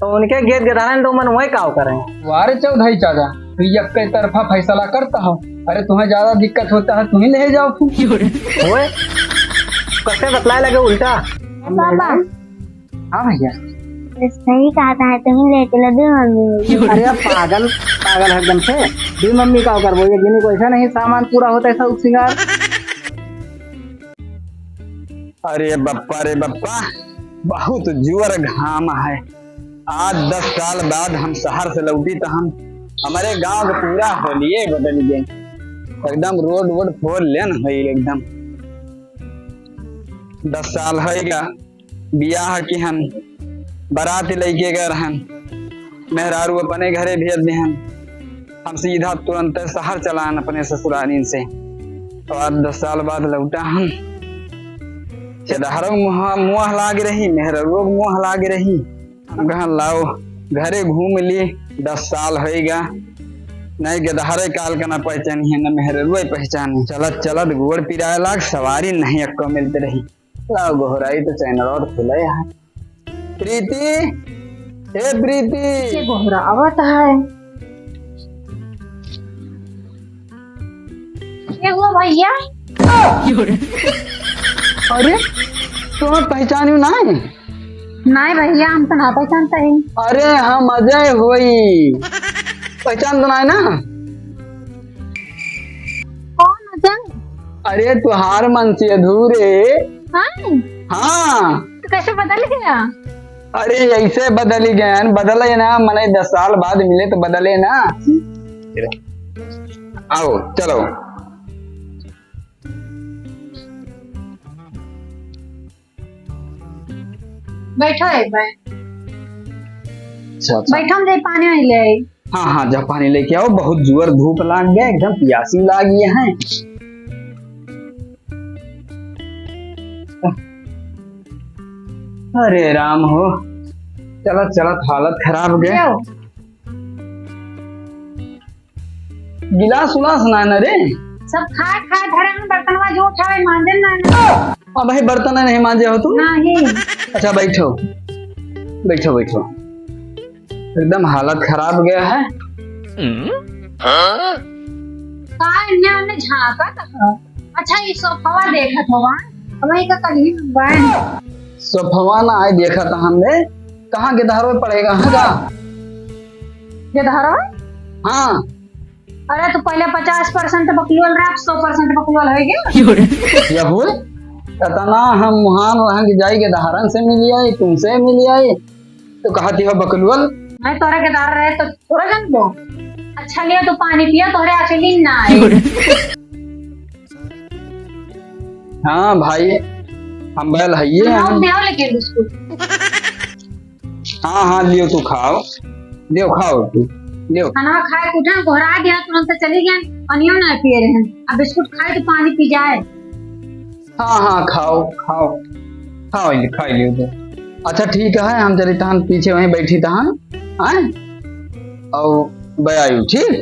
तो उनके गेट गधारन तो मन वही काव करें। वारे चौधरी चाचा तू एक तरफा फैसला करता हो। अरे तुम्हें ज्यादा दिक्कत होता है तुम ही ले जाओ। ओए कैसे बतलाए लगे उल्टा। पापा हाँ भैया सही कहा है, तुम ही ले चलो दो मम्मी। अरे पागल पागल है एकदम से। दी मम्मी का कर बोलिए गिनी को ऐसा नहीं सामान पूरा होता है सब सिंगार। अरे बप्पा रे बप्पा बहुत जोर घाम है। आज 10 साल बाद हम शहर से लौटी तो हम हमारे गांव का पूरा होलिये बदल गए। एकदम रोड वोड फोर लेन है एकदम। 10 साल है बियाह की हम बारात लेके गए रहन। मेहरारू अपने घरे भेज देहन। हम सीधा तुरंत शहर चलान अपने ससुराली से। और 10 साल बाद लौटा हम मुँह लाग रही मेहरारू मुँह लाग रही। हम कहा लाओ घरे घूम ली। 10 साल होगा नहीं गदहरे काल का ना पहचानी है न मेहरारू पहचानी। चलत चलत गोड़ पिराए लाग सवारी नहीं अक्को मिलते रही। लाओ गोहराई तो चैनल और खुला है। प्रीति ए प्रीति घबरावट है। ये हुआ भैया। अरे तुम्हें पहचानी नहीं? नहीं भैया हम तो ना पहचानते हैं। अरे हम अजय हुई पहचान तो नहीं ना? कौन अजय? अरे तुहार मन से अधूरे। हाँ तो कैसे बदल गया? अरे ऐसे बदल ही गए बदले ना मने 10 साल बाद मिले तो बदले ना। आओ चलो बैठो एक बार। अच्छा बैठो हम पानी में ले। हाँ हाँ जब पानी लेके आओ। बहुत जोर धूप लाग गया एकदम प्यासी लागी है। अरे राम हो चलत चलत हालत खराब हो गया। गिलास उलास ना न रे सब खा खा धरे में बर्तनवा जो उठावे मांजन ना। अब भाई बर्तन नहीं मांजे हो तू? नहीं। अच्छा बैठो बैठो बैठो। एकदम हालत खराब गया है। इन्हें झाँका था। अच्छा ये सोफावा देखा था वहाँ वही का कल ही मंगवाए। सोफावा ना आए देखा था हमने। कहाँ गिधारो में पड़ेगा? गिधारो? हाँ। अरे तो पहले 50% बकलुअल रहा 100% बकलुअल है क्या? यह हुए कतना हम मुहान वहाँ की जाई के धारन से मिली आई तुमसे मिली आई तो कहती हो बकलुअल। मैं तोरा के दार रहे तो थोड़ा जन दो। अच्छा लिया तो पानी पिया तोहरे अकेली ना आए। हाँ भाई हम बैल है ये लेके बिस्कुट। हाँ हाँ लियो तू खाओ लियो खाओ तू लियो। खाना खाए कुछ घोरा दिया तुरंत चली गए पानियों ना पिए रहे। अब बिस्कुट खाए तो पानी पी जाए। हाँ हाँ खाओ खाओ खाओ खा लियो तो। अच्छा ठीक है हम चली तहन पीछे वहीं बैठी तहन और बयायु ठीक।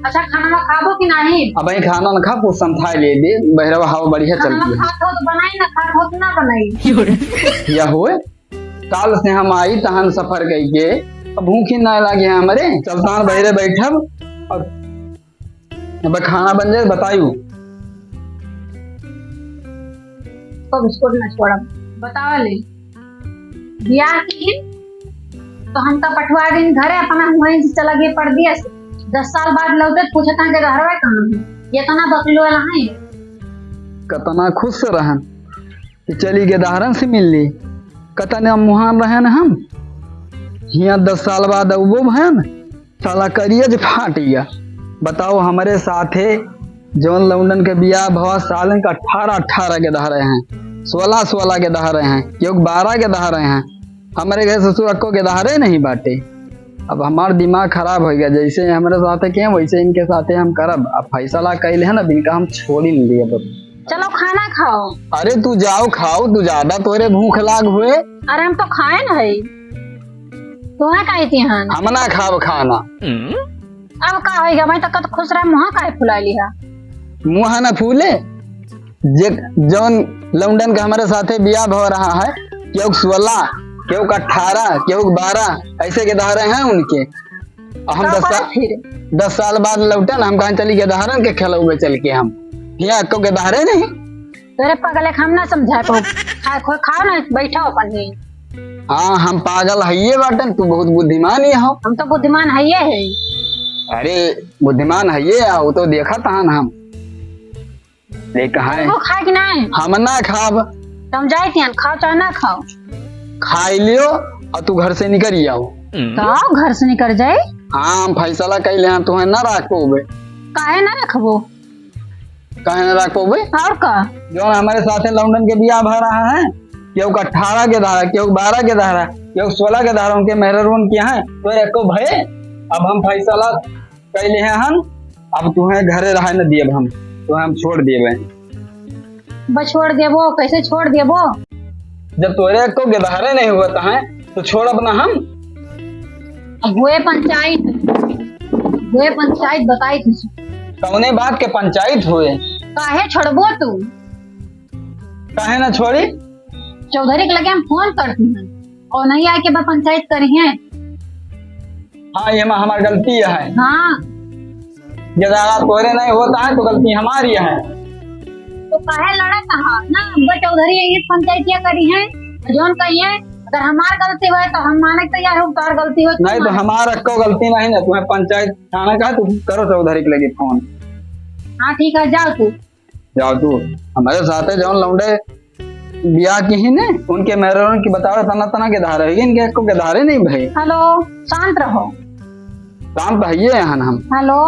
अच्छा खाना खाबो कि नहीं? अब खाना न खा कुछ समझा ले दे बहरवा हवा बढ़िया चलती है। खात हो तो बनाई ना खात हो तो ना बनाई। या हुए काल से हम आई तहन सफर गई के भूखी ना लगे हमारे चलता बहरे बैठब और खाना बन जाए बतायू। तो बिस्कुट ना छोड़ा बताओ ले बियाह की तो हम तो पठवा दिन घरे अपना वहीं से चला गए पड़ दिया। 10 साल बाद लौटे पूछे कहाँ के घर है कहाँ ये तना बकलू वाला है। कतना खुश रहन कि चली के दाहरन से मिल ली। कतना मुहान रहन हम यहाँ 10 साल बाद वो भयन साला करिए जो फाट गया। बताओ हमारे साथे जौन लौंडन के बियाह भवा सालन का 18 के दहरे हैं 16 के दहरे हैं क्योंकि 12 के दहरे हैं। हमारे घर ससुर अक्को के दहरे नहीं बाटे। अब हमार दिमाग खराब हो गया जैसे हमारे साथ किए वैसे इनके साथ हम करब। अब फैसला कैले है ना इनका हम छोड़ ही नहीं दिए। चलो खाना खाओ। अरे तू जाओ खाओ तू ज्यादा तोरे भूख लाग हुए। अरे हम तो खाए ना है तुम्हें कही थी हम ना खाब खाना। अब का होगा मैं तो खुश रहा मुँह का फुला लिया। मुँह ना फूले जौन लौंडन के हमारे साथे बियाह हो रहा है क्योंकि केहू का 18 केहू 12 ऐसे के दहारे हैं उनके। और हम तो 10 साल फिर 10 साल बाद लौटे ना, हम कहाँ चली के दहारन के खेलौबे चल के हम यहाँ को के दहारे नहीं। तेरे पगले हम ना समझा को खाओ ना बैठो अपन ही। हाँ हम पागल है बाटन, तू बहुत बुद्धिमान ही हो। हम तो बुद्धिमान है ये है। अरे बुद्धिमान है ये, वो तो देखा था ना हम लेकिन है वो खाए कि नहीं हम ना खाब। समझाई थी खाओ चाहे ना खाओ। खाई लियो और तू घर से निकल आओ। तो घर से निकल जाए। हाँ हम फैसला कैले हैं तुम्हें ना रख पोबे। काहे ना रखबो? कहे ना रख पोबे? और का जो हमारे साथ लंदन के बियाह भर रहा है, केहू का 18 के धारा, केहू 12 के धारा, केहू 16 के धारा, उनके मेहरून किया है तो एको भय। अब हम फैसला कैले हैं हम, अब तुम्हें घरे रह न दिए, हम तुम्हें हम छोड़ दिए। बस छोड़ देबो? कैसे छोड़ देबो? जब तोरे एको के धारे नहीं हुआ है तो छोड़ अपना हम। अब हुए पंचायत बताई थी। कौने बात के पंचायत हुए? काहे छोड़बो तू? काहे ना छोड़ी? चौधरी के लगे हम फोन करती हैं और नहीं आके बस पंचायत करी है। हाँ ये हमारी गलती है। हाँ ज्यादा तोरे नहीं होता है तो गलती हमारी है। तो काहे लड़ा कहा ना? वो चौधरी ये पंचायतिया करी है जोन कही है। अगर हमार गलती हुए तो हम माने तैयार हो, तार गलती हो नहीं तो हमारा को गलती नहीं ना, तुम्हें पंचायत थाना का तुम करो चौधरी के लगे फोन। हाँ ठीक है जाओ तू। जाओ तू हमारे साथ है जौन लौंडे बियाह की ही ने उनके मेहरून की बताओ तना तना के धारे है, इनके को के धारे नहीं भाई। हेलो शांत रहो। काम तो है हम। हेलो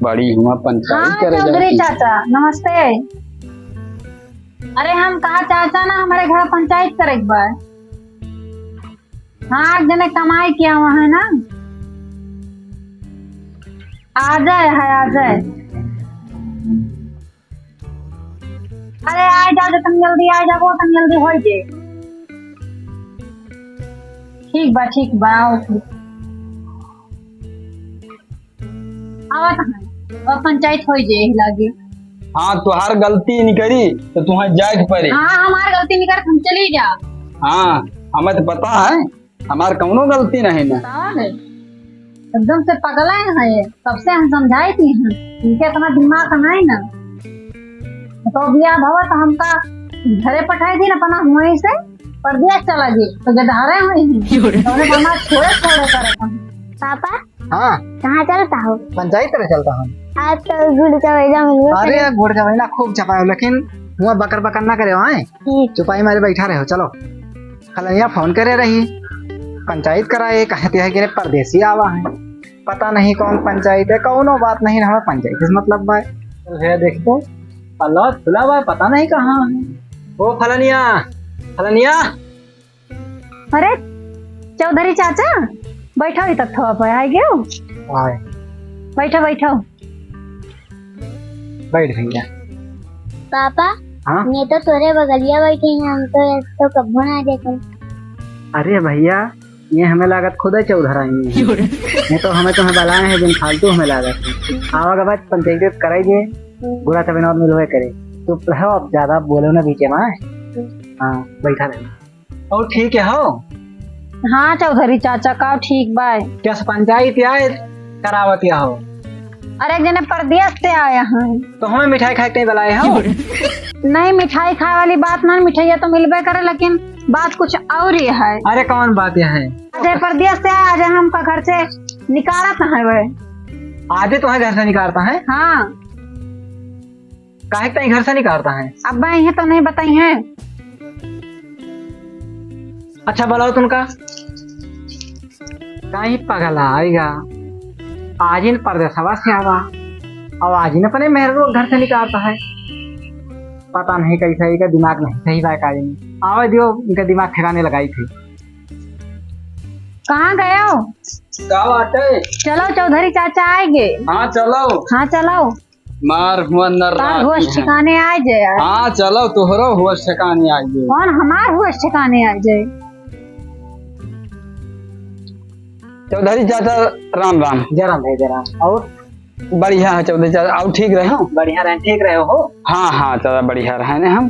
बड़ी हुआ पंचायत हाँ करे चौधरी चाचा नमस्ते। अरे हम कहा चाचा ना हमारे घर पंचायत करे एक बार। हाँ जने कमाई किया हुआ है ना, आ जाए है आ जाए। अरे आ जाओ तुम जल्दी आ जाओ, तुम जल्दी हो जाए। ठीक बा आओ आवा अब पंचायत हो जाए लागे। हाँ तुहार गलती निकली तो तुम्हें जाए पड़े। हाँ हमारी गलती निकल तुम चली जा। हाँ हमें तो पता है हमार कौनो गलती नहीं ना। एकदम से पगला है ये, तब से हम समझाई थी इनके तुम्हारा दिमाग नहीं ना। तो बिया भवा तो हमका घरे पठाई थी ना अपना वहीं से परदेश चला गई तो गधारे हुए हमारा छोड़े करे। पापा हाँ कहाँ चलता हो? पंचायत में चलता हूँ। आज तो गुड़ चवेजा मिल अरे घोड़ जवाई ना खूब छपाए लेकिन हुआ बकर बकर ना करे वहाँ चुपाई मारे बैठा रहे हो। चलो कल फोन करे रही पंचायत कराए कहते हैं कि परदेसी आवा है, पता नहीं कौन पंचायत है। कौनो बात नहीं हमारा पंचायत से मतलब भाई देख तो पल्ला खुला हुआ पता नहीं कहाँ है वो। फलनिया फलनिया। अरे चौधरी चाचा बैठो ही तक थोड़ा पे आए गयो। बैठो बैठ भैया। पापा हाँ मैं तो तोरे बगलिया बैठी हैं, हम तो कब्बो ना देखे। अरे भैया ये हमें लागत खुद ही चौधर आई है, नहीं तो हमें तुम्हें बुलाए हैं जिन फालतू हमें लागत आवागा बाद पंचायत कराइए बुरा तब और मिल हुए करे तो रहो। अब ज्यादा बोलो ना बीचे में। हाँ बैठा रहे और ठीक है हो। हाँ चौधरी चाचा का ठीक बाय। क्या पंचायत आए करावत या हो? अरे एक जने परदेश से आया हैं तो हमें मिठाई खाए कहीं बुलाए हो? नहीं मिठाई खाए वाली बात ना, मिठाई तो मिलबे करे लेकिन बात कुछ और ही है। अरे कौन बात है? अजय परदेश से आया, अजय हमका घर से निकालत है वह। आधे तुम्हें घर से निकालता है? हाँ काहे कहीं घर से निकालता है? अब ये तो नहीं बताई है। अच्छा बुलाओ तुमका कहीं पगला आएगा आज इन परदेशवा से आवा और आज इन अपने मेहर घर से निकालता है। पता नहीं कैसा इनका दिमाग नहीं सही बात आज आवा दियो इनका दिमाग ठिकाने लगाई थी। कहाँ गए हो? क्या बात है? चलो चौधरी चाचा आएंगे। हाँ चलो। हाँ चलो मार हुआ होश ठिकाने आ जाए। हाँ चलो तुहरो होश ठिकाने आ जाए। कौन हमार होश ठिकाने आ जाए? चौधरी चाचा राम राम। जरा और बढ़िया है चौधरी चाचा। आओ ठीक रहे हो? बढ़िया रहे ठीक रहे हो? हाँ हाँ चाचा बढ़िया रहे ने हम।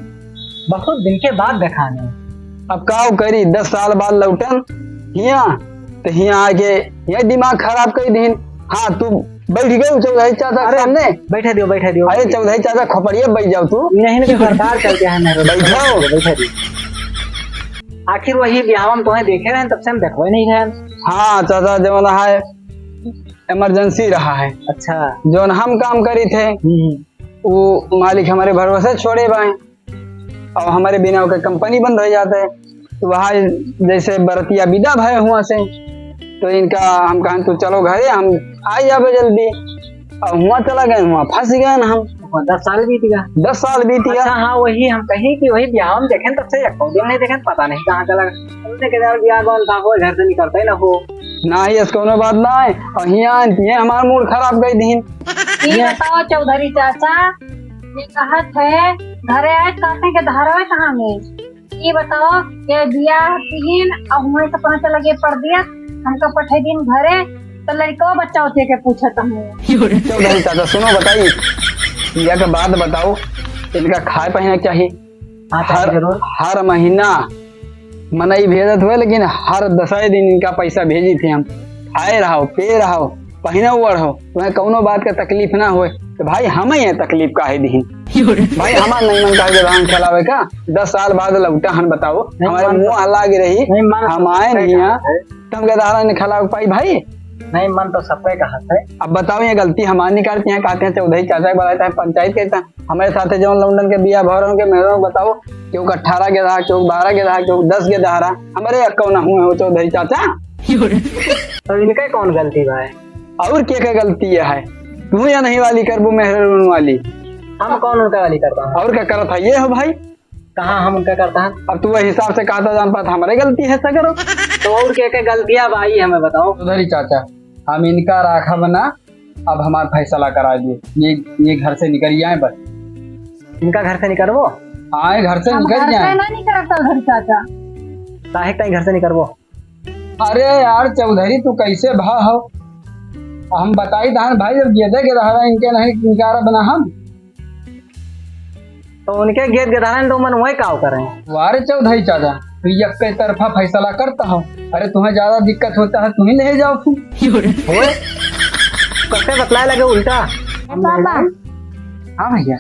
बहुत दिन के बाद देखाने अब का करी 10 साल बाद लौटन हिया तो हिया आके ये दिमाग खराब कर दीन। हाँ तू बैठ गई चौधरी चाचा के सामने। बैठा दियो अरे चौधरी चाचा खोपड़िए बैठ जाओ तू। नहीं नहीं सरकार चलते हैं मेरे बैठो। बैठा दियो। आखिर वही ब्याह हम तुम्हें देखे रहे तब से हम देखो नहीं रहे। हाँ चाचा जो है इमरजेंसी रहा है। अच्छा जो हम काम करी थे वो मालिक हमारे भरोसे छोड़े बाए और हमारे बिना के कंपनी बंद हो जाता है। तो वहाँ जैसे बरतिया विदा भय हुआ से तो इनका हम कहें तो चलो घरे हम आ जाबे जल्दी और हुआ चला गए हुआ फंस गए ना हम। 10 साल बीत गया। 10 साल बीत गया। अच्छा हाँ वही हम कहीं कि वही ब्याह हम देखें तब से एक दिन नहीं देखें पता नहीं कहाँ चला हमने कहा ब्याह कौन था वो घर से निकलता ही ना हो ना ही इसको बात ना है और यहाँ हमारा मूड खराब गई दिन। ये बताओ चौधरी चाचा ये कहत है घरे आए कहते के धारा कहाँ में ये बताओ ये दिया तीन और हमें तो पता चला पढ़ दिया हमका पठे दिन घरे तो लड़को बच्चा होते के पूछत हमें। चौधरी चाचा सुनो बताइए दिया के बाद बताओ इनका खाए पहने चाहिए हर महीना मनई भेजत हुए लेकिन हर 10 दिन इनका पैसा भेजी थे हम। खाए रहो पे रहो पहने उड़ हो तुम्हें कौनो बात का तकलीफ ना हो तो भाई हमें ये तकलीफ का है दी भाई हमारा नहीं मन का रान खिलावे का 10 साल बाद लौटा हन बताओ हमारे मुँह लाग रही हम आए नहीं तुम के दारा ने खिला पाई भाई नहीं मन तो सबका कहा है। अब बताओ ये गलती हमारी निकालती है कहते हैं चौधरी चाचा के बताते हैं पंचायत कहता है हमारे साथ जो लंदन के बिया भर के मेहरों बताओ क्यों 18 के रहा क्यों 12 के रहा क्यों 10 के रहा हमारे कौन हुए हो चौधरी चाचा। तो इनका कौन गलती भाई और क्या गलती है तू या नहीं वाली करबू मेहर वाली हम कौन उनका वाली करता है और क्या करता है ये हो भाई कहाँ हम उनका करता है। अब तू हिसाब से कहता जान पाता हमारे गलती है सगरो तो और क्या गलतियां भाई हमें बताओ। चौधरी चाचा हम इनका राखा बना अब हमारा फैसला करा दिए ये घर से निकल जाए बस इनका घर से निकलवो आए घर से निकल जाए नहीं करता चौधरी चाचा काहे कहीं घर से निकलवो। अरे यार चौधरी तू कैसे भा हो हम बताई धान भाई जब गेदे के रहा इनके नहीं निकारा बना हम तो उनके घेत गदान तो मन वही काव करें। वारे चौधरी चाचा तू एक तरफा फैसला करता हो। अरे तुम्हें ज्यादा दिक्कत होता है तुम ही ले जाओ कैसे बतलाए लगे उल्टा। पापा हाँ भैया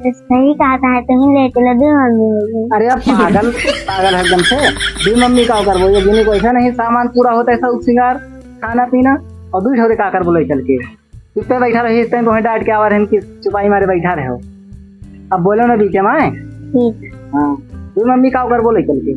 सही कहा था तुम ले चलो दो मम्मी। अरे अब पागल पागल एकदम से दी मम्मी का कर बोलो जिन्हें को ऐसा नहीं सामान पूरा होता है सब श्रृंगार खाना पीना और दूसरे होते का कर बोले चल के चुप पे बैठा रही इस टाइम तुम्हें डांट के आवा रहे कि चुपाई मारे बैठा रहे हो। अब बोलो ना बीच में ठीक हाँ तू मम्मी का कर बोले चल के